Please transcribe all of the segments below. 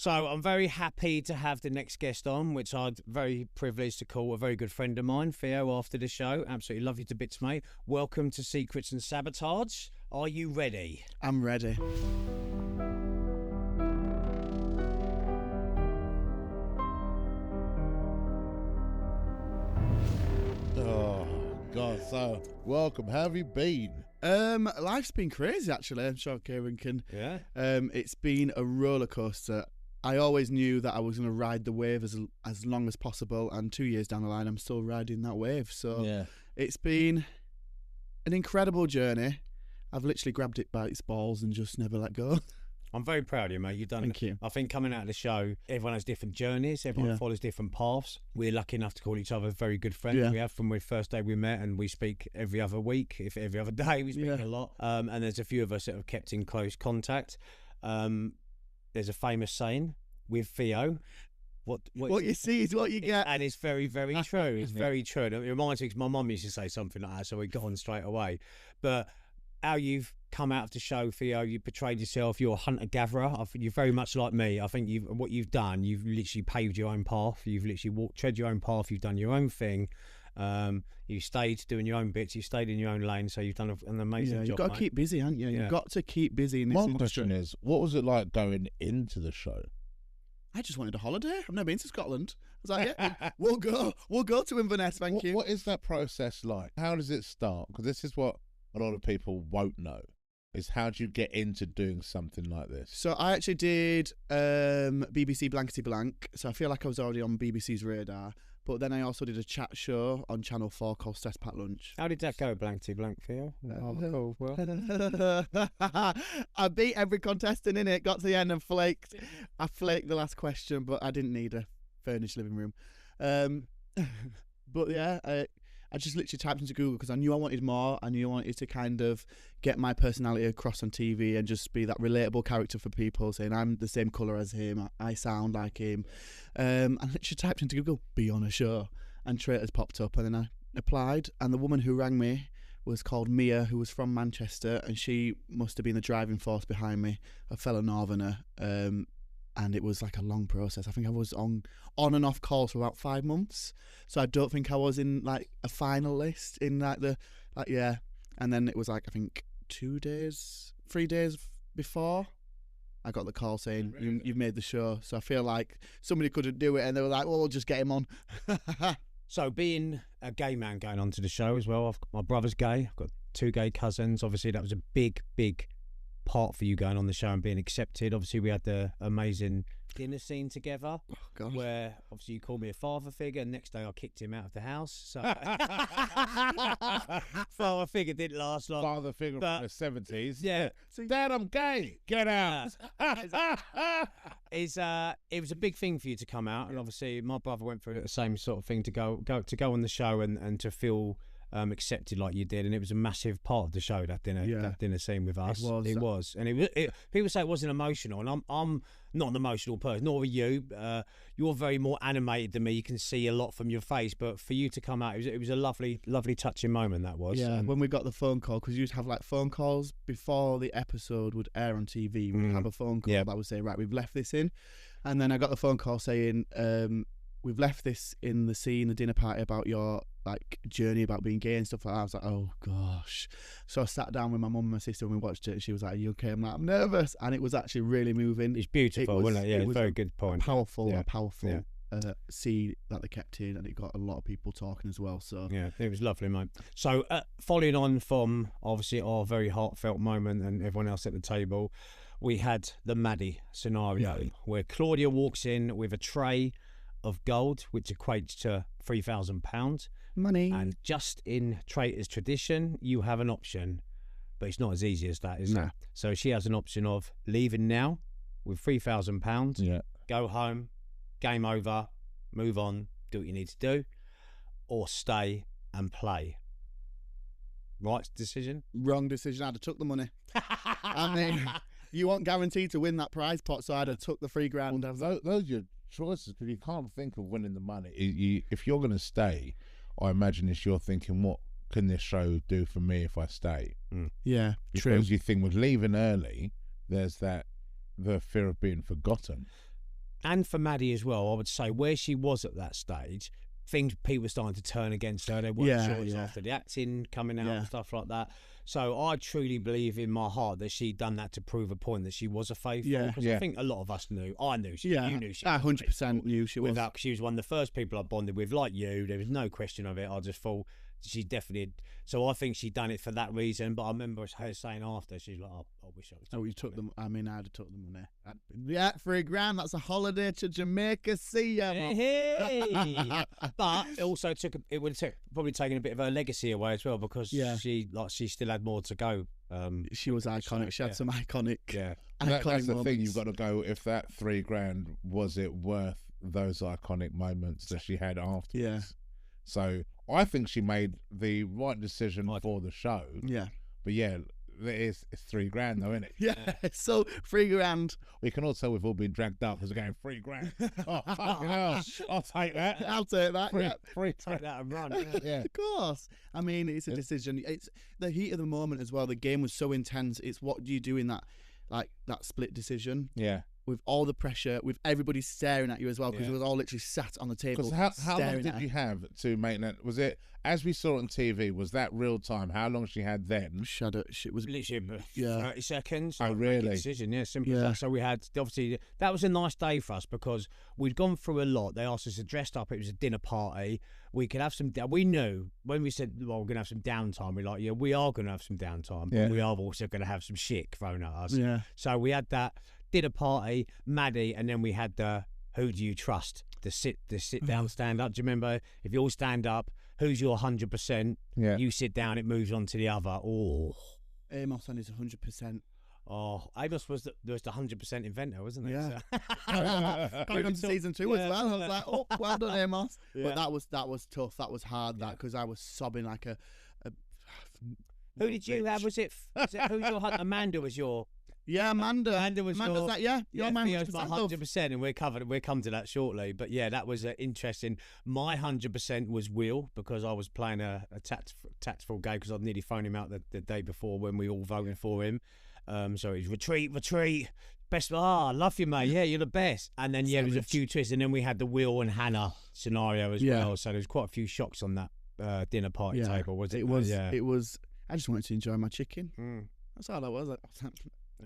So I'm very happy to have the next guest on, which I'm very privileged to call a very good friend of mine, Theo, after the show. Absolutely love you to bits, mate. Welcome to Secrets and Sabotage. Are you ready? I'm ready. Oh, God, so welcome. How have you been? Life's been crazy, actually. I'm sure Kieran can. Yeah. It's been a roller coaster. I always knew that I was going to ride the wave as long as possible, and 2 years down the line, I'm still riding that wave. So Yeah. it's been an incredible journey. I've literally grabbed it by its balls and just never let go. I'm very proud of you, mate. You've done Thank you. I think coming out of the show, everyone has different journeys. Everyone follows different paths. We're lucky enough to call each other very good friends. Yeah. We have from the first day we met, and we speak every other week, if every other day. We speak a lot. And there's a few of us that have kept in close contact. There's a famous saying with Theo. What you see is what you get. And it's very, very true. It's very true. And it reminds me, because my mum used to say something like that, so we got on straight away. But how you've come out of the show, Theo, you portrayed yourself, you're a hunter-gatherer. I think you're very much like me. I think what you've done, you've literally paved your own path. You've literally tread your own path. You've done your own thing. You stayed doing your own bits. You stayed in your own lane. So you've done an amazing job. You've got to keep busy, haven't you? You've got to keep busy in this My industry. question is, what was it like going into the show? I just wanted a holiday. I've never been to Scotland. I was like, yeah, we'll go to Inverness, thank you. What is that process like? How does it start? Because this is what a lot of people won't know, is how do you get into doing something like this? So I actually did BBC Blankety Blank, so I feel like I was already on BBC's radar. But then I also did a chat show on Channel 4 called Stress Pack Lunch. How did that go, Blankety Blank, Theo? Cool. Well, I beat every contestant in it, got to the end and flaked. I flaked the last question, but I didn't need a furnished living room. But yeah, I just literally typed into Google because I knew I wanted more. I knew I wanted to kind of get my personality across on TV and just be that relatable character for people, saying I'm the same colour as him, I sound like him. I literally typed into Google, be on a show, and Traitors popped up, and then I applied, and the woman who rang me was called Mia, who was from Manchester, and she must have been the driving force behind me, a fellow northerner. And it was like a long process. I think I was on and off calls for about 5 months. So I don't think I was in like a finalist in yeah. And then it was like, I think 3 days before I got the call saying, you've made the show. So I feel like somebody couldn't do it and they were like, well, we'll just get him on. so being a gay man going on to the show as well, my brother's gay. I've got 2 gay cousins. Obviously that was a big part for you going on the show and being accepted. Obviously we had the amazing dinner scene together, where obviously you called me a father figure, and next day I kicked him out of the house. So father figure didn't last long. Father figure from the 70s. Yeah. Dad, I'm gay. Get out. It was a big thing for you to come out, and obviously my brother went through the same sort of thing to go on the show and to feel accepted like you did, and it was a massive part of the show, that dinner scene with us. It was, and people say it wasn't emotional, and I'm not an emotional person, nor are you. You're very more animated than me. You can see a lot from your face, but for you to come out, it was a lovely touching moment. That was. Yeah, when we got the phone call, because you'd have like phone calls before the episode would air on TV. We'd have a phone call that would say, right, we've left this in, and then I got the phone call saying, we've left this in the scene, the dinner party, about your like journey about being gay and stuff like that. I was like, oh gosh. So I sat down with my mum and my sister and we watched it, and she was like, are you okay? I'm like, I'm nervous. And it was actually really moving. It's beautiful, wasn't it? Yeah, it was a very good point. A powerful scene that they kept in, and it got a lot of people talking as well. So yeah, it was lovely, mate. So following on from obviously our very heartfelt moment and everyone else at the table, we had the Maddie scenario where Claudia walks in with a tray of gold, which equates to £3,000 money. And just in Traitors tradition, you have an option, but it's not as easy as that, is it? So she has an option of leaving now with £3,000, go home, game over, move on, do what you need to do, or stay and play. Right decision? Wrong decision. I'd have took the money. I mean, you weren't guaranteed to win that prize pot, so I'd have took the £3,000. Those are your choices, because you can't think of winning the money. If you're going to stay, I imagine you're thinking, what can this show do for me if I stay? Yeah, because you think with leaving early, there's the fear of being forgotten. and for Maddie as well, I would say where she was at that stage, people were starting to turn against her. They weren't sure it was after the acting coming out and stuff like that. So I truly believe in my heart that she'd done that to prove a point that she was a faithful. Because I think a lot of us knew. I knew she. You knew she. I 100% knew she was. Without, she was one of the first people I bonded with, like you. There was no question of it. I just thought she definitely. So I think she'd done it for that reason. But I remember her saying after, she's like, "Oh, I wish I was." Oh, you took them. I mean, I'd have took the money. Yeah, £3,000. That's a holiday to Jamaica. See ya. Hey. But it also it would have probably taken a bit of her legacy away as well, because she still had more to go. She was iconic. She had some iconic. Yeah, iconic that's the moments. thing. You've got to go. If that $3,000, was it worth those iconic moments that she had afterwards? Yeah. So I think she made the right decision for the show. Yeah. But yeah, it's $3,000 though, isn't it? Yeah. So £3,000. We can all tell we've all been dragged up because we're going $3,000. Oh, fucking hell. I'll take that. I'll take that. Take that and run. Yeah. Of course. I mean, it's a decision. It's the heat of the moment as well. The game was so intense. It's what do you do in that, like that split decision? Yeah. With all the pressure, with everybody staring at you as well, because it was all literally sat on the table. Because how long staring did at you her. have to make that? Was it, as we saw on TV, was that real time? How long she had then? It was Literally 30 seconds. Oh, Make a really? decision, simple as that. So we had, obviously, that was a nice day for us because we'd gone through a lot. They asked us to dress up. It was a dinner party. We could have some, we knew when we said, well, we're going to have some downtime, we're like, yeah, we are going to have some downtime. Yeah. But we are also going to have some shit thrown at us. Yeah. So we had that dinner party, Maddie, and then we had the who do you trust? The sit down, stand up. Do you remember? If you all stand up, who's your 100%? Yeah. You sit down, it moves on to the other. Oh. Amos on his 100%. Oh, Amos was the 100% inventor, wasn't he? Yeah. So. Going on to season 2 as well. I was Yeah. like, oh, well done, Amos. Yeah. But that was tough. That was hard. That because I was sobbing like a. Who did you have? Was it who's your Amanda was your? Yeah, Amanda. Was Amanda's your. that, you're my Theo's 100%. my love. 100%, and we'll come to that shortly. But yeah, that was interesting. My 100% was Will, because I was playing a tactful game because I'd nearly phoned him out the day before when we all voted for him. So it was retreat. Best, love you, mate. Yeah, you're the best. And then there was a few twists, and then we had the Will and Hannah scenario as well. So there was quite a few shocks on that dinner party table. Was it? It was. I just wanted to enjoy my chicken. That's all that was.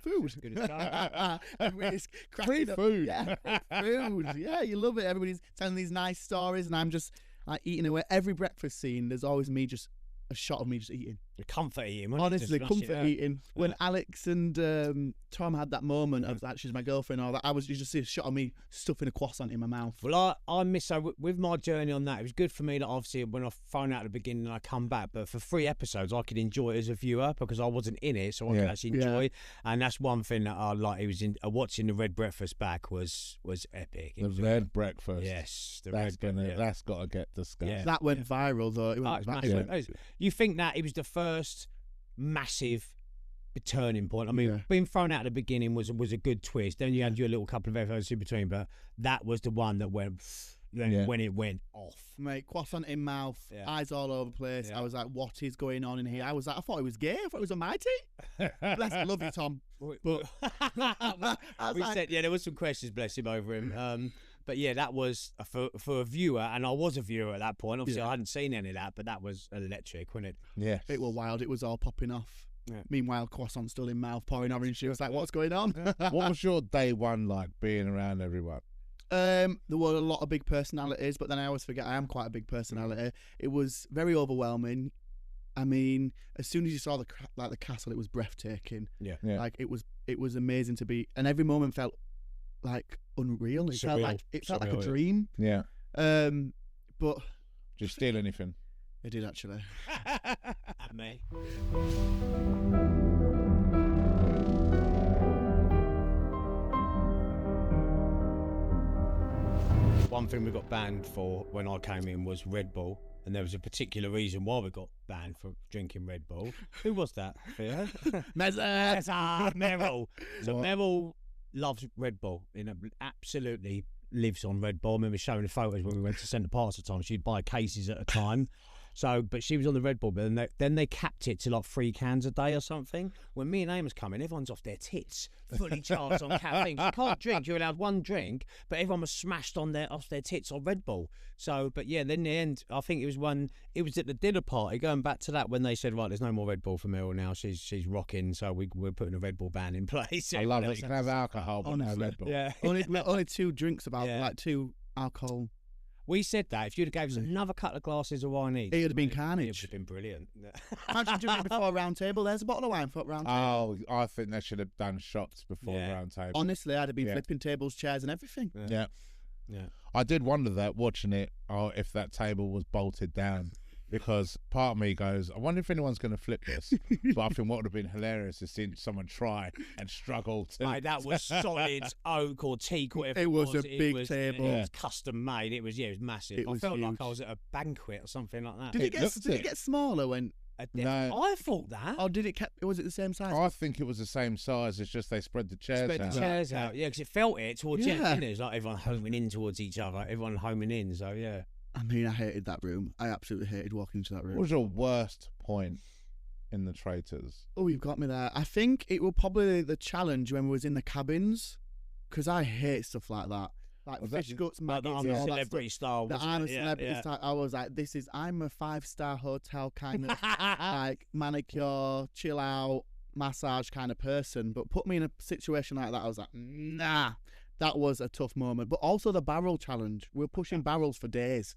Food. Good as gold. Everybody's Free cracking up. food. Yeah, food. Yeah, you love it. Everybody's telling these nice stories, and I'm just like eating away. Every breakfast scene, there's always me just a shot of me just eating. Comfort eating. wasn't it? Honestly, Just rush comfort it out. eating. When Alex and Tom had that moment of that she's my girlfriend, and all that, you just see a shot of me stuffing a croissant in my mouth. Well, I miss, so with my journey on that, it was good for me that obviously when I found out at the beginning and I come back, but for 3 episodes I could enjoy it as a viewer because I wasn't in it, so I could actually enjoy it. And that's one thing that I like. It was watching the Red Breakfast back was epic. The Red Breakfast. Yes, That's got to get discussed. Yeah. That went viral though. It went it's viral. massive. You think that it was the first massive turning point? I mean, being thrown out at the beginning was a good twist. Then you had your little couple of episodes in between, but that was the one that went. Then when it went off, Mate, croissant in mouth, eyes all over the place. I was like, "What is going on in here?" I was like, "I thought he was gay. I thought he was a mighty." Bless, love you, Tom. But we said, there was some questions, bless him, over him. But yeah, that was for a viewer, and I was a viewer at that point. Obviously, I hadn't seen any of that, but that was electric, wasn't it? Yeah, it was wild. It was all popping off. Yeah. Meanwhile, croissant still in mouth, pouring orange juice. Like, what's going on? What was your day one like being around everyone? There were a lot of big personalities, but then I always forget I am quite a big personality. It was very overwhelming. I mean, as soon as you saw the castle, it was breathtaking. Yeah. Like it was amazing to be, and every moment felt like unreal. It felt like a dream. Yeah. But did you steal anything? I did actually. At me. One thing we got banned for when I came in was Red Bull, and there was a particular reason why we got banned for drinking Red Bull. Who was that? Yeah. Meryl. So Meryl loves Red Bull. Absolutely lives on Red Bull. I remember showing the photos when we went to Centre Parks at the time. She'd buy cases at a time. So, but she was on the Red Bull, but then they capped it to like 3 cans a day or something. When me and Amos come in, everyone's off their tits, fully charged on caffeine. You can't drink; you're allowed 1 drink, but everyone was smashed off their tits on Red Bull. So, but yeah, then in the end, I think it was at the dinner party. Going back to that when they said, right, there's no more Red Bull for Meryl now. She's rocking, so we're putting a Red Bull ban in place. I love it. You can have alcohol, but no Red Bull. Yeah, only 2 drinks like 2 alcohol. We said that if you'd have gave us another couple of glasses of wine each, it would have been carnage. It would have been brilliant. Imagine doing it before a round table. There's a bottle of wine for round table. Oh, I think they should have done shots before round table. Honestly, I'd have been flipping tables, chairs, and everything. Yeah. I did wonder that watching it, if that table was bolted down. Because part of me goes, I wonder if anyone's going to flip this. But I think what would have been hilarious is seeing someone try and struggle to. Mate, that was solid oak or teak, whatever it was. A big table. It was custom made. It was massive. I felt like I was at a banquet or something like that. Did it get smaller when? No, I thought that. Oh, was it the same size? I think it was the same size. It's just they spread the chairs out. Yeah, because it felt it towards the end. It was like everyone homing in towards each other. Everyone homing in. So yeah. I mean, I hated that room. I absolutely hated walking into that room. What was your worst point in the Traitors? Oh, you've got me there. I think it was probably the challenge when we was in the cabins, because I hate stuff like that. Like fish guts, maggots, I'm a celebrity style. I'm a celebrity style. I was like, I'm a 5-star hotel kind of like manicure, chill out, massage kind of person. But put me in a situation like that, I was like, nah. That was a tough moment. But also the barrel challenge. We were pushing barrels for days.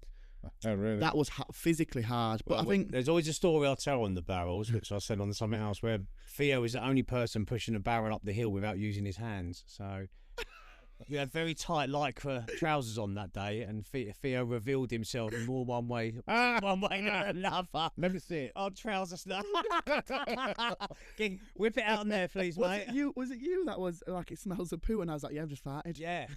Oh, really? That was physically hard. But I think there's always a story I'll tell on the barrels, which I said on something else, where Theo is the only person pushing a barrel up the hill without using his hands. So we had very tight lycra trousers on that day, and Theo revealed himself in more one way than another. Let me see it. Oh, trousers. Whip it out on there, please, mate. Was it you that was like, it smells of poo? And I was like, yeah, I've just farted. Yeah.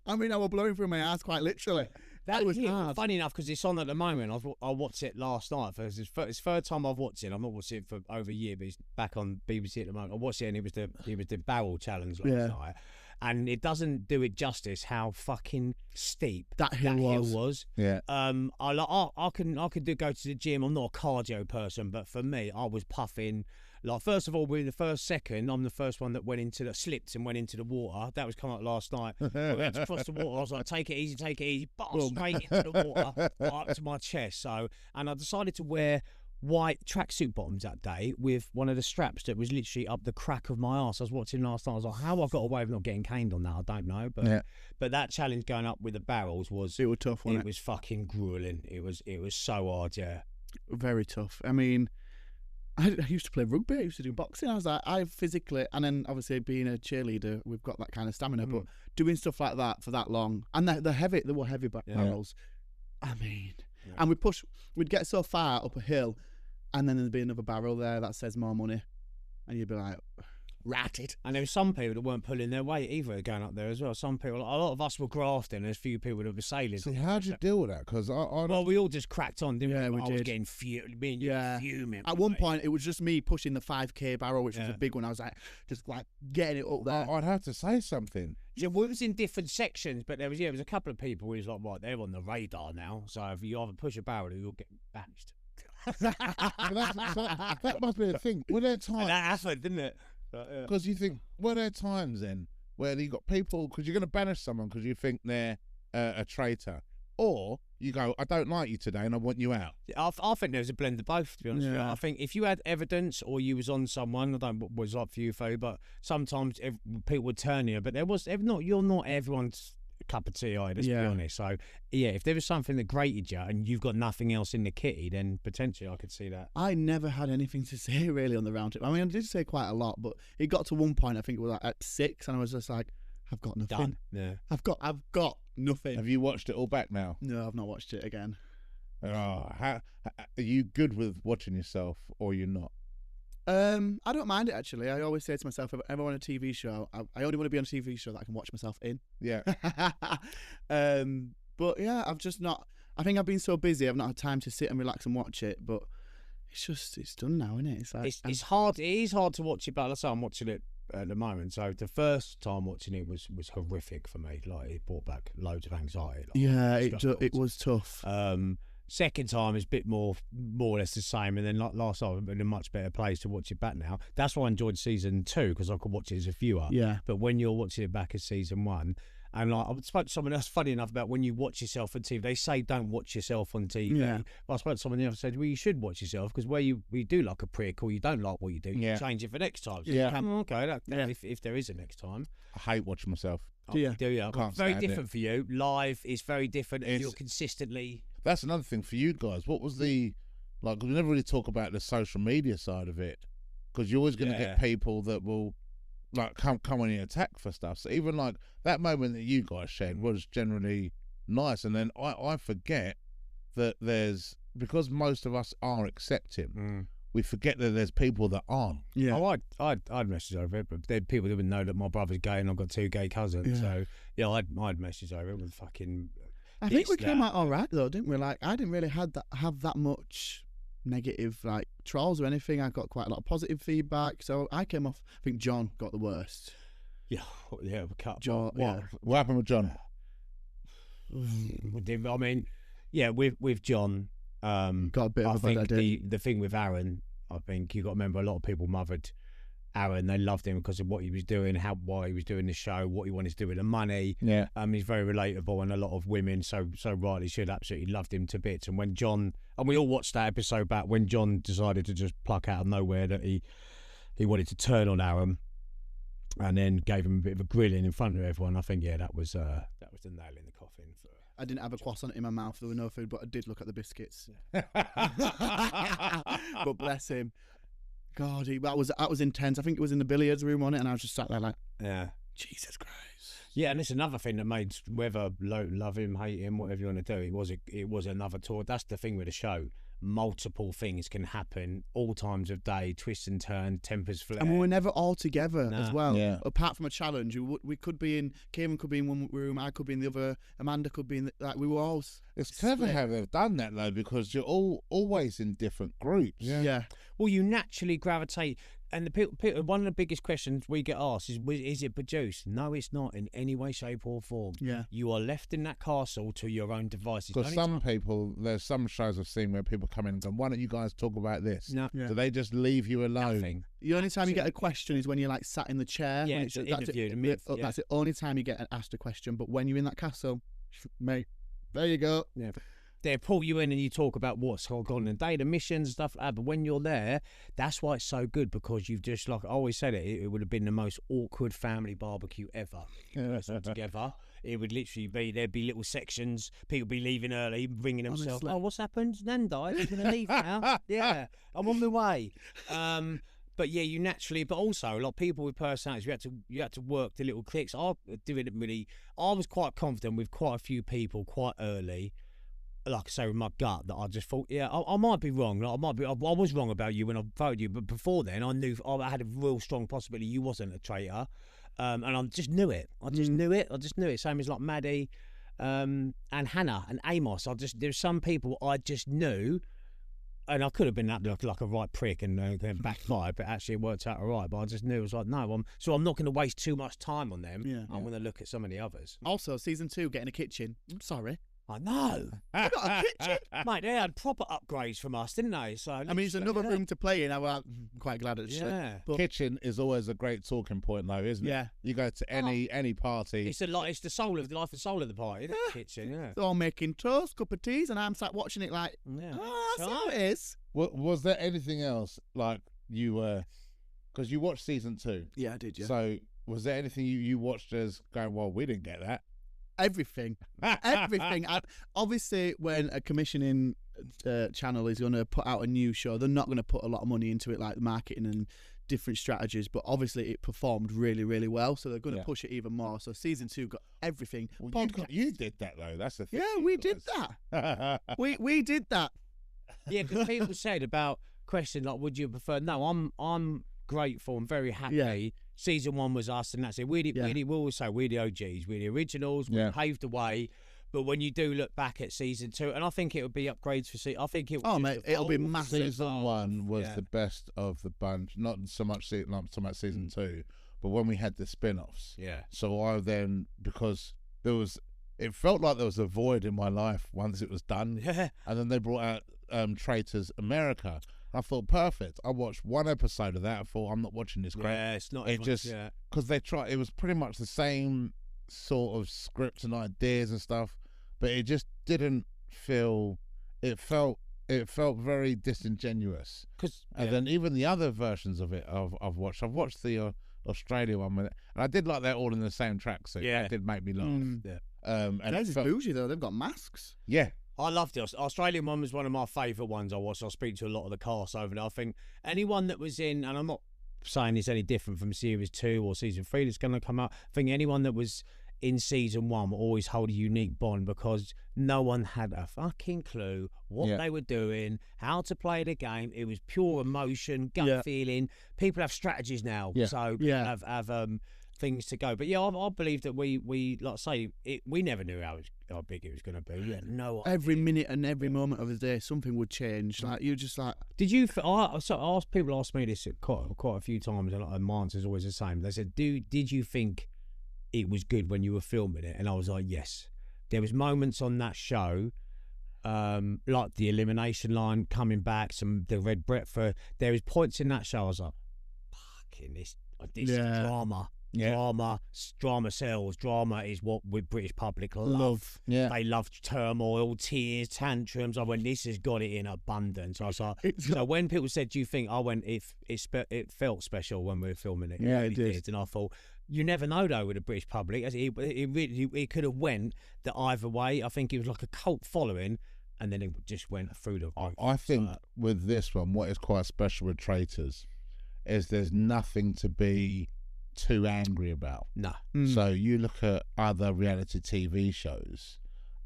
I mean, I was blowing through my ass quite literally. That was hard. Funny enough, because it's on at the moment. I watched it last night. It's the third time I've watched it. I've not watched it for over a year, but it's back on BBC at the moment. I watched it, and it was the barrel challenge last night. And it doesn't do it justice how fucking steep that hill was. Yeah. I could go to the gym. I'm not a cardio person, but for me, I was puffing. Like, first of all, we're in the first second. I'm the first one that slipped and went into the water. That was coming up last night. I went to cross the water. I was like, take it easy. Boom, straight into the water, right up to my chest. And I decided to wear white tracksuit bottoms that day with one of the straps that was literally up the crack of my arse. I was watching last night. I was like, how I got away with not getting caned on that, I don't know. But that challenge going up with the barrels was tough. It was fucking grueling. It was so hard, yeah. Very tough. I mean, I used to play rugby. I used to do boxing. I was like, I physically, and then obviously being a cheerleader, we've got that kind of stamina. But doing stuff like that for that long, and they were heavy barrels. I mean, and we'd get so far up a hill, and then there'd be another barrel there that says more money, and you'd be like, ratted. And there were some people that weren't pulling their weight either going up there as well. Some people, a lot of us were grafting, and there's a few people that were sailing. So how'd you deal with that? Because we all just cracked on, didn't we? Yeah, we did. I was getting fuming. At one point, it was just me pushing the 5K barrel, which was a big one. I was like, just like getting it up there. I'd have to say something. Yeah, well, it was in different sections, but there was a couple of people who was like, right, they're on the radar now. So if you either push a barrel, you'll get banished. that must be a thing. Were there times that happened, didn't it? Because you think, were there times then where you got people, because you're going to banish someone because you think they're a traitor, or you go, I don't like you today and I want you out? I think there was a blend of both, to be honest with you. I think if you had evidence or you was on someone, I don't know what was up for you, Faye, but sometimes people would turn you. But you're not everyone's cup of tea, let's be honest. So yeah, if there was something that grated you and you've got nothing else in the kitty, then potentially I could see that. I never had anything to say really on the round trip. I mean, I did say quite a lot, but it got to one point, I think it was like at 6, and I was just like, I've got nothing. Done. Yeah. I've got nothing. Have you watched it all back now? No, I've not watched it again. Are you good with watching yourself, or you're not? I don't mind it, actually. I always say to myself, if I ever want a TV show, I only want to be on a TV show that I can watch myself in. Yeah. But yeah, I've just not. I think I've been so busy, I've not had time to sit and relax and watch it. But it's done now, isn't it? It's like it's hard. It is hard to watch it, but that's how I'm watching it at the moment. So the first time watching it was horrific for me. Like, it brought back loads of anxiety. Yeah, it was tough. Second time is a bit more or less the same, and then like last time I'm in a much better place to watch it back now. That's why I enjoyed season 2, because I could watch it as a viewer. Yeah. But when you're watching it back as season 1, and like I spoke to someone else, funny enough, about when you watch yourself on TV. They say don't watch yourself on TV. Yeah. But I spoke to someone else and said, well, you should watch yourself, because where you do like a prick or you don't like what you do, you change it for next time. So Yeah. you can, okay, if there is a next time. I hate watching myself. Do you? Do you? Can't Very stand different for you. Live is very different, and It's- you're consistently. That's another thing for you guys. What was the like? We never really talk about the social media side of it, because you're always going to get people that will like come on and attack for stuff. So even like that moment that you guys shared was generally nice, and then I forget that there's, because most of us are accepting, we forget that there's people that aren't. Yeah. Oh, I'd message over it, but then people didn't know that my brother's gay and I've got 2 gay cousins. Yeah. So yeah, I'd message over it with fucking. I think we this, came that. out all right though, didn't we? Like, I didn't really have that much negative like trolls or anything. I got quite a lot of positive feedback, so I came off. I think John got the worst. Yeah, we cut. John, What? What happened with John? I mean, yeah, with John. Got a bit I of a bad think idea. the thing with Aaron, I think you got to remember, a lot of people mothered Aaron. They loved him because of what he was doing, why he was doing the show, what he wanted to do with the money. Yeah. He's very relatable, and a lot of women so rightly should absolutely loved him to bits. And when John, and we all watched that episode back when John decided to just pluck out of nowhere that he wanted to turn on Aaron, and then gave him a bit of a grilling in front of everyone. I think that was the nail in the coffin for. I didn't have a croissant in my mouth. There were no food, but I did look at the biscuits. But bless him. God, that was intense. I think it was in the billiards room on it, and I was just sat there like, Yeah. Jesus Christ. Yeah, and it's another thing that made, whether love him, hate him, whatever you want to do, it was another tour. That's the thing with the show. Multiple things can happen, all times of day, twist and turn, tempers flare. And we were never all together as well. Yeah. Apart from a challenge, we could be in. Kieran could be in one room. I could be in the other. Amanda could be in. Like, we were all. It's clever split. how they've done that though, because you're all always in different groups. Yeah. Well, you naturally gravitate, and the people. One of the biggest questions we get asked is it produced? No, it's not in any way, shape, or form. Yeah. You are left in that castle to your own devices. Because some people, there's some shows I've seen where people come in and go, "Why don't you guys talk about this?" No. Yeah. So they just leave you alone. Nothing. The only time you get a question is when you're like sat in the chair. Yeah, when it's an that's interview, it. the myth, yeah. That's the only time you get asked a question. But when you're in that castle, mate, there you go. Yeah. They pull you in and you talk about what's gone on in the day, the missions, stuff like that. But when you're there, that's why it's so good, because you've just, like I always said, it would have been the most awkward family barbecue ever. Together, it would literally be, there'd be little sections, people be leaving early, bringing themselves. Honestly. Oh, what's happened? Nan died. I'm gonna leave now. Yeah, I'm on my way. But yeah, you naturally, but also like people with personalities, you had to work the little clicks. I was quite confident with quite a few people quite early. Like I say, with my gut, that I just thought, yeah, I might be wrong. Like, I was wrong about you when I voted you, but before then, I knew I had a real strong possibility you wasn't a traitor, and I just knew it. I just knew it. Same as like Maddie, and Hannah and Amos. There's some people I just knew, and I could have been like a right prick and then backfired, but actually it worked out all right. But I just knew it was like, no, I'm not going to waste too much time on them. Yeah. I'm going to look at some of the others. Also, season 2, getting a kitchen. I'm sorry. I know. We got a kitchen. Mate, they had proper upgrades from us, didn't they? So I mean, it's another room to play in. I'm quite glad it's Yeah. But Kitchen is always a great talking point, though, isn't it? Yeah. You go to any party. It's the soul of the life and soul of the party, isn't it? Kitchen, yeah. they're all making toast, cup of teas, and I'm sat watching it like, Yeah. oh, that's how it is. Was there anything else like you were? Because you watched season 2. Yeah, I did. Yeah. So was there anything you watched as going, well, we didn't get that? Everything. Obviously, when a commissioning channel is going to put out a new show, they're not going to put a lot of money into it, like marketing and different strategies. But obviously, it performed really, really well, so they're going to push it even more. So season 2 got everything. Well, you did that though. That's the thing. Yeah, we did that. we did that. Yeah, because people said about question like, would you prefer? No, I'm grateful. I'm very happy. Yeah. Season 1 was us, and that's it. We always say we're the OGs, we're the originals. We paved the way. But when you do look back at season 2, and I think it would be upgrades for season. I think it. Oh mate, it'll be massive. Season 1 was the best of the bunch. Not so much season 2, but when we had the spin-offs. Yeah. So I then, because there was it felt like there was a void in my life once it was done. Yeah. And then they brought out Traitors America. I thought, perfect. I watched one episode of that. I thought, I'm not watching this crap. Yeah, it's not. It just because it was pretty much the same sort of scripts and ideas and stuff, but it just didn't feel. It felt very disingenuous. And then even the other versions of it, I've watched the Australia one with it, and I did like that all in the same tracksuit. Yeah, that did make me laugh. Yeah. And theirs is bougie though. They've got masks. Yeah. I loved it. Australian one was one of my favourite ones I watched. I speak to a lot of the cast over there. I think anyone that was in, and I'm not saying it's any different from series 2 or season 3 that's going to come out. I think anyone that was in season 1 will always hold a unique bond because no one had a fucking clue what they were doing, how to play the game. It was pure emotion, gut feeling. People have strategies now, so have things to go. But yeah, I believe that we like I say, we never knew how big it was going to be. We had no idea. Every minute and every moment of the day, something would change. Like you just like. Did you? People asked me this quite a few times, and my answer is always the same. They said, did you think it was good when you were filming it? And I was like, yes. There was moments on that show, like the elimination line coming back, the red breakfast. There was points in that show I was like, fucking this is drama. Drama sells. Drama is what we British public love. Yeah. They love turmoil, tears, tantrums. I went, this has got it in abundance. I was like, so when people said, do you think, I went, it felt special when we were filming it. Yeah, it did. And I thought, you never know though with the British public. It could have went that either way. I think it was like a cult following, and then it just went through the roof. I think with this one, what is quite special with Traitors is there's nothing to be too angry about. No. So you look at other reality TV shows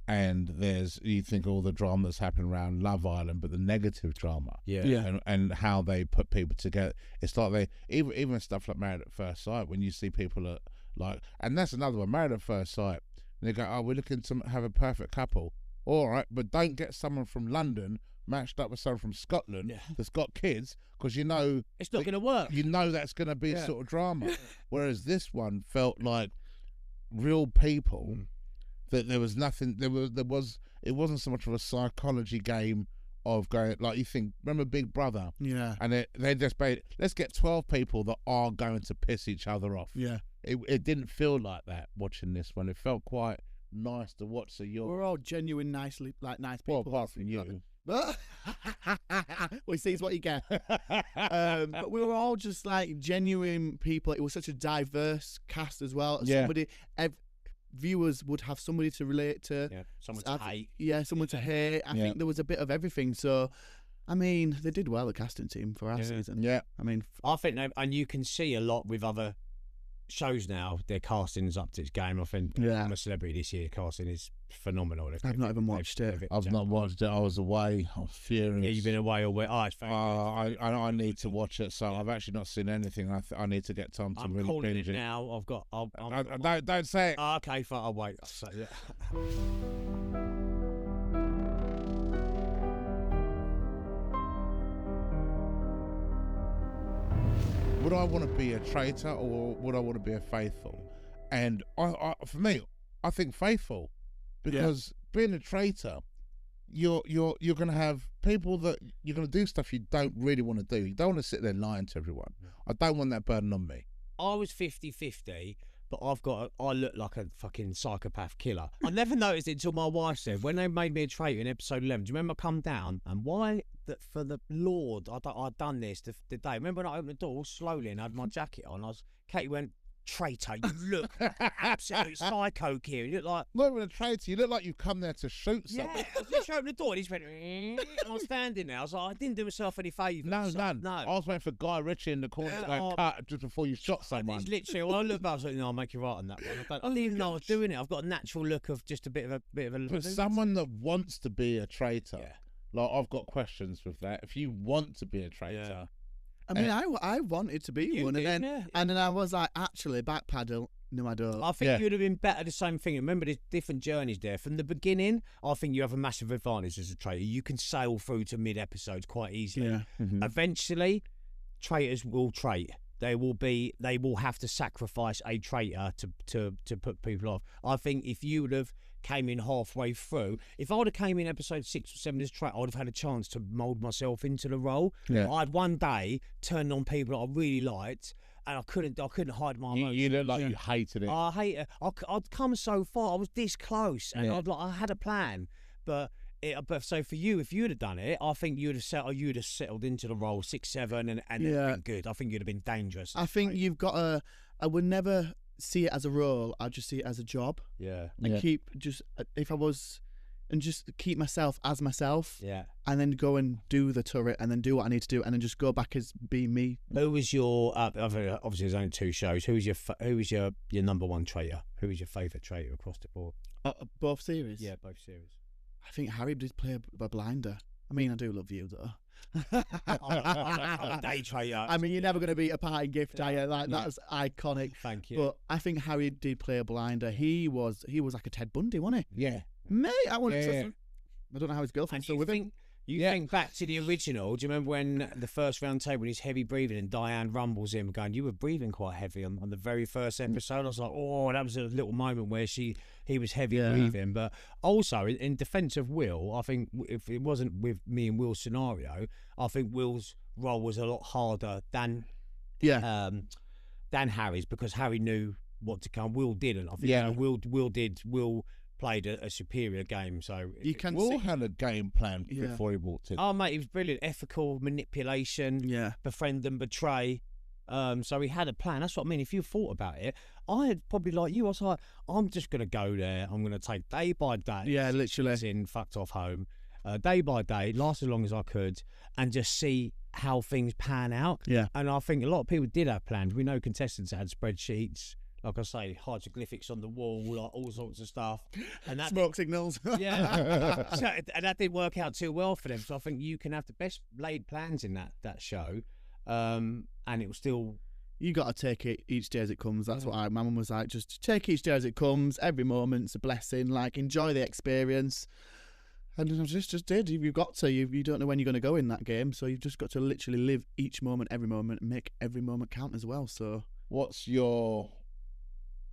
and you think all the drama that's happening around Love Island, but the negative drama. And how they put people together. It's like they even stuff like Married at First Sight, when you see people like, and that's another one, Married at First Sight, and they go, oh, we're looking to have a perfect couple. All right, but don't get someone from London matched up with someone from Scotland that's got kids, because you know it's not going to work. You know that's going to be a sort of drama. Whereas this one felt like real people. That there was nothing. It wasn't so much of a psychology game of going like you think. Remember Big Brother? Yeah. And they just made, let's get 12 people that are going to piss each other off. Yeah. It didn't feel like that watching this one. It felt quite nice to watch. So we're all genuine, nice people. Well, apart from you. Well, he sees what you get. But we were all just like genuine people. It was such a diverse cast as well. Viewers would have somebody to relate to. Yeah, someone to hate. Yeah, someone to hate. I think there was a bit of everything. So, I mean, they did well, the casting team, for our season. Yeah. I mean, I think, and you can see a lot with other shows now, their casting's up to its game. I think I'm a Celebrity this year, casting is phenomenal. I've not even watched it. I've not watched it. I was away. I was furious. Yeah, you've been away all week. Oh, it's I need to watch it, so I've actually not seen anything. I need to get time to I'm really calling binge it now. Don't say it. Oh, okay, fine, I'll wait. I'll say it. Would I want to be a traitor or would I want to be a faithful? And for me, I think faithful, because being a traitor, you're going to have people that you're going to do stuff you don't really want to do. You don't want to sit there lying to everyone. I don't want that burden on me. I was 50-50, but I look like a fucking psychopath killer. I never noticed it until my wife said, when they made me a traitor in episode 11, do you remember I come down and why that for the Lord I'd done this the day? Remember when I opened the door slowly and I had my jacket on? Katie went, traitor, you look absolute psycho, Kieran. You look like... Not even a traitor, you look like you've come there to shoot someone. Yeah, I just opened the door and he just went, and I was standing there. I was like, I didn't do myself any favours. No. I was waiting for Guy Ritchie in the corner to go cut just before you shot someone. It's literally, when I look back, I was like, no, I'll make you right on that one. I don't even know I was doing it. I've got a natural look of just a bit of a... But someone that wants to be a traitor, like I've got questions with that. If you want to be a traitor... Yeah. I mean, I wanted to be one, and then I was like, actually, backpedal. No, I don't. I think you'd have been better the same thing. Remember, there's different journeys there. From the beginning, I think you have a massive advantage as a traitor. You can sail through to mid-episodes quite easily. Yeah. Mm-hmm. Eventually, traitors will trait. They will have to sacrifice a traitor to put people off. I think if you would have came in halfway through, if I would have came in episode 6 or 7 as traitor, I would have had a chance to mould myself into the role. Yeah. I'd one day turned on people that I really liked, and I couldn't hide my emotions. You look like you hated it. I hate it. I'd come so far. I was this close, and I had a plan, but. So for you, if you'd have done it, I think you'd have settled into the role 6, 7, and it'd been good. I think you'd have been dangerous. I think you've got to. I would never see it as a role. I'd just see it as a job. Yeah. And just keep myself as myself. Yeah. And then go and do the turret, and then do what I need to do, and then just go back as being me. Who was your? Obviously, there's only 2 shows. Who was your number one traitor? Who was your favourite traitor across the board? Both series. Yeah, both series. I think Harry did play a blinder. I mean, I do love you though. Day traitor. I mean, you're never going to beat a party gift, are you? That's iconic. Thank you. But I think Harry did play a blinder. He was like a Ted Bundy, wasn't he? Yeah. Mate, I wouldn't trust Yeah. him. I don't know how his girlfriend's still with him. You think back to the original. Do you remember when the first round table, when he's heavy breathing and Diane rumbles him going, you were breathing quite heavy on the very first episode. I was like, oh, that was a little moment where he was heavy breathing. But also, in defence of Will, I think if it wasn't with me and Will's scenario, I think Will's role was a lot harder than Harry's, because Harry knew what to come. Will didn't. I think Will played a superior game, so Will had a game plan before he walked in. Oh mate, he was brilliant. Ethical manipulation, befriend and betray. So he had a plan. That's what I mean. If you thought about it, I had probably like you. I was like, I'm just gonna go there. I'm gonna take day by day. Yeah, literally. In fucked off home, day by day, last as long as I could, and just see how things pan out. Yeah. And I think a lot of people did have plans. We know contestants had spreadsheets. Like I say, hieroglyphics on the wall, like all sorts of stuff, and that smoke signals. Yeah, and that didn't work out too well for them. So I think you can have the best laid plans in that show, and it will still. You got to take it each day as it comes. That's what my mum was like. Just take each day as it comes. Every moment's a blessing. Like, enjoy the experience. And I just did. You've got to. You don't know when you're going to go in that game, so you've just got to literally live each moment, every moment, and make every moment count as well. So, what's your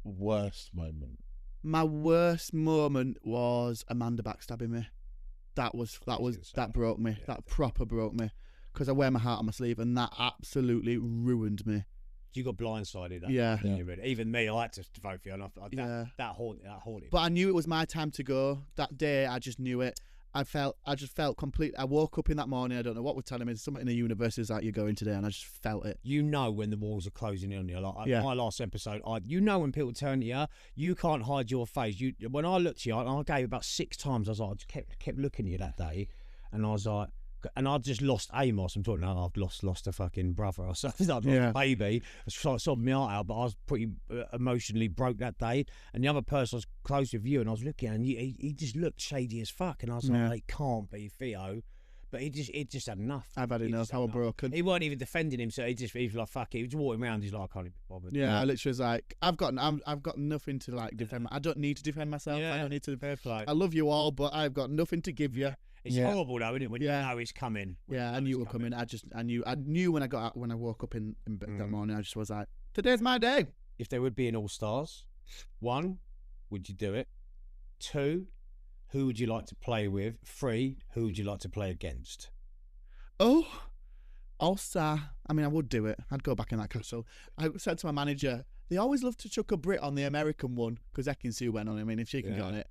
worst moment? My worst moment was Amanda backstabbing me. That broke me. That proper broke me, because I wear my heart on my sleeve, and that absolutely ruined me. You got blindsided. Yeah. Even me, I had to vote for you. That haunted. But I knew it was my time to go. That day, I just knew it. I just felt complete. I woke up in that morning. I don't know what was telling me. Something in the universe is like, you're going today, and I just felt it. You know when the walls are closing in on you. Like my last episode, when people turn to you, you can't hide your face. When I looked at you, I gave about 6 times. I was like, I just kept looking at you that day, and I was like, and I just lost Amos. I'm talking now. I've lost a fucking brother or something. I've lost a baby. It's like sobbed me heart out, but I was pretty emotionally broke that day. And the other person was close with you, and I was looking, and he just looked shady as fuck. And I was like, it can't be Theo. But he just had enough. I've had enough. How broken. He weren't even defending him, so he was like, fuck it. He was walking around. He's like, I can't even be bothered. Yeah, I literally was like, I've got nothing to like defend. I don't need to defend myself. Yeah. I don't need to. Fair play. I love you all, but I've got nothing to give you. It's horrible though, isn't it? When you know he's coming. Yeah, I knew it was coming. I knew when I woke up in that morning. I just was like, today's my day. If there would be an All Stars, 1, would you do it? 2, who would you like to play with? 3, who would you like to play against? Oh, All Star. I mean, I would do it. I'd go back in that castle. I said to my manager, they always love to chuck a Brit on the American one, because Ekin Sue went on. I mean, if she can get on it.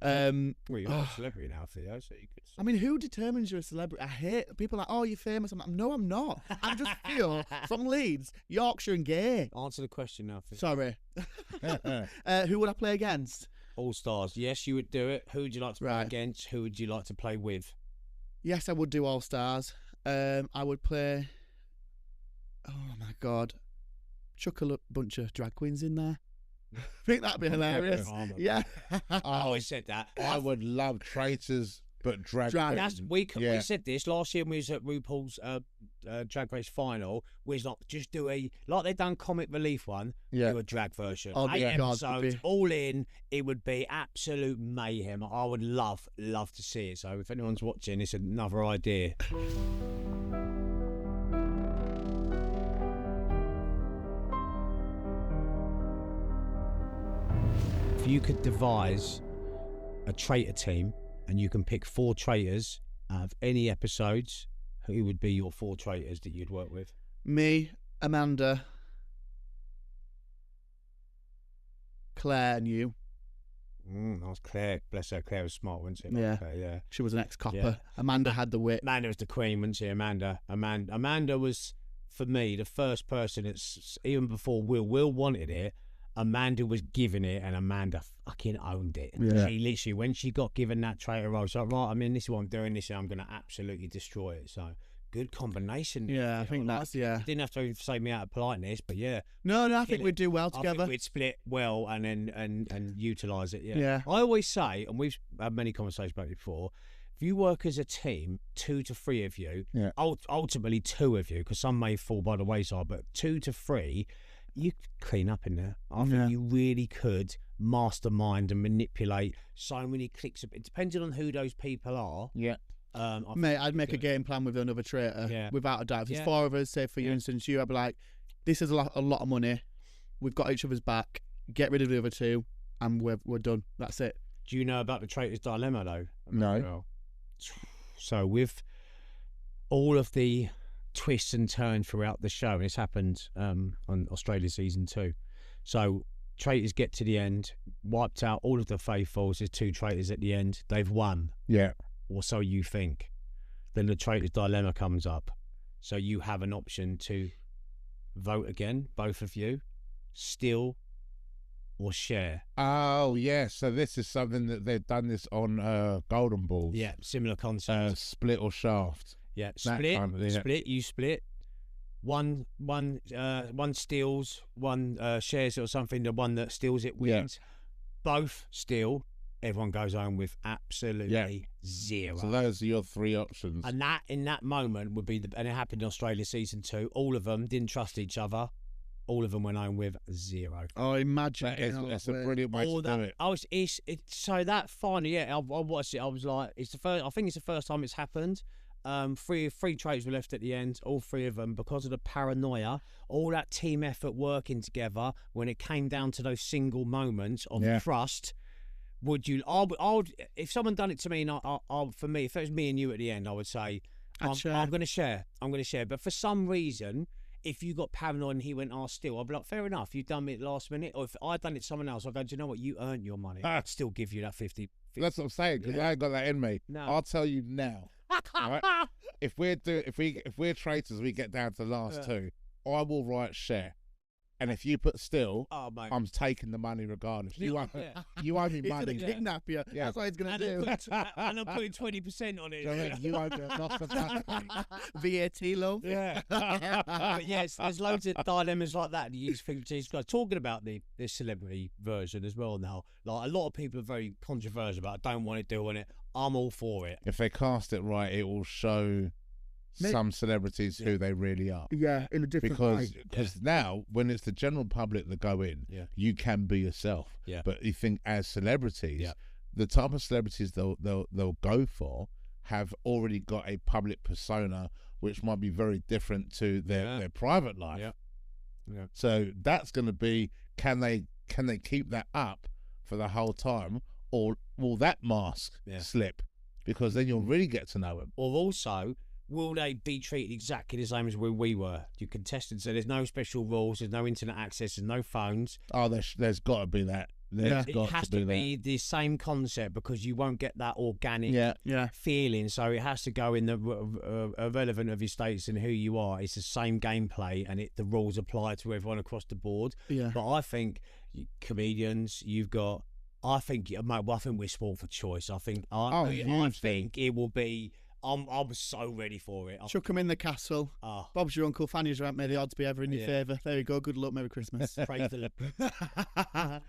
Well, you're a celebrity now, Theo, so you could. I mean, who determines you're a celebrity? I hate people like, oh, you're famous. I'm like, no, I'm not. I'm just Theo from Leeds, Yorkshire, and gay. Answer the question now, Theo. Sorry. Who would I play against? All Stars. Yes, you would do it. Who would you like to play against? Who would you like to play with? Yes, I would do All Stars. I would play. Oh my God, chuck a bunch of drag queens in there. I think that'd be hilarious. Yeah. I always said that. I would love Traitors, but drag. We said this last year when we was at RuPaul's Drag Race final. We was like, just do like they done comic relief one. Do a drag version. 8 episodes, all in. It would be absolute mayhem. I would love to see it. So if anyone's watching, it's another idea. you could devise a traitor team and you can pick 4 traitors out of any episodes, who would be your 4 traitors that you'd work with? Me, Amanda, Claire, and you. That was Claire. Bless her. Claire was smart, wasn't she? Yeah. Okay, yeah. She was an ex-copper. Yeah. Amanda had the wit. Amanda was the queen, wasn't she? Amanda was, for me, the first person that's, even before Will wanted it, Amanda was giving it, and Amanda fucking owned it. Yeah. She literally, when she got given that traitor role, she's like, right, I mean, this is what I'm doing, this, and I'm going to absolutely destroy it. So, good combination. Yeah, I think that's, yeah. You didn't have to say me out of politeness, but yeah. No, I think we'd do well together. I think we'd split well and then and utilise it, yeah. Yeah. I always say, and we've had many conversations about it before, if you work as a team, 2 to 3 of you, ultimately 2 of you, because some may fall by the wayside, but 2 to 3, you could clean up in there. I think you really could mastermind and manipulate so many clicks. Depending on who those people are. Yeah. Mate, I'd make a game plan with another traitor, without a doubt. If there's 4 of us, say for instance, you, I'd be like, this is a lot of money. We've got each other's back. Get rid of the other 2, and we're done. That's it. Do you know about the Traitors dilemma, though? No. So with all of the twists and turns throughout the show, and it's happened on Australia season 2. So traitors get to the end, wiped out all of the faithfuls. There's 2 traitors at the end. They've won. Yeah. Or so you think. Then the Traitors dilemma comes up. So you have an option to vote again, both of you, steal or share. Oh, yeah. So this is something that they've done this on Golden Balls. Yeah, similar concept. Split or shaft. Yeah, split. You split. One steals, one shares it or something. The one that steals it wins. Yeah. Both steal. Everyone goes home with absolutely 0. So those are your 3 options. And that, in that moment, would be and it happened in Australia season 2. All of them didn't trust each other. All of them went home with 0. Oh, imagine that's a brilliant way to do it. So that finally, I watched it. I was like, it's the first. I think it's the first time it's happened. 3 traitors were left at the end. All 3 of them, because of the paranoia, all that team effort working together. When it came down to those single moments of trust. Would you? I would. If someone done it to me, and for me, if it was me and you at the end, I would say, I'm going to share. I'm going to share. But for some reason, if you got paranoid and he went, still, I'd be like, fair enough. You've done it last minute. Or if I'd done it to someone else, I'd go, do you know what? You earned your money. I'd still give you that 50. That's what I'm saying, because I ain't got that in me. No. I'll tell you now. Right? If we're traitors, we get down to the last 2. I will write share. And if you put still, I'm taking the money regardless. You owe me money. He's going to kidnap you. Yeah. That's what he's going to do. And I'm putting 20% on it. You owe me a lot of money. VAT low. Yeah. But yes, there's loads of dilemmas like that. You just think, geez, guys, talking about the celebrity version as well now. Like, a lot of people are very controversial about it. Don't want it, doing it. I'm all for it. If they cast it right, it will show some celebrities who they really are. Yeah, in a different way. Because now, when it's the general public that go in, you can be yourself. Yeah. But you think as celebrities, the type of celebrities they'll go for have already got a public persona which might be very different to their private life. Yeah. Yeah. So that's going to be, can they keep that up for the whole time, or will that mask slip? Because then you'll really get to know them. Or also, will they be treated exactly the same as when we were? You contestants, so there's no special rules, there's no internet access, there's no phones. Oh, there's got to be that. It has to be the same concept, because you won't get that organic feeling. So it has to go in the irrelevant of your status and who you are. It's the same gameplay, and the rules apply to everyone across the board. Yeah. But I think comedians, I think we're sport for choice. I think it will be. I'm so ready for it. Chuck 'em in the castle. Bob's your uncle. Fanny's right. May the odds be ever in your favour. There you go. Good luck. Merry Christmas. Praise the Lord.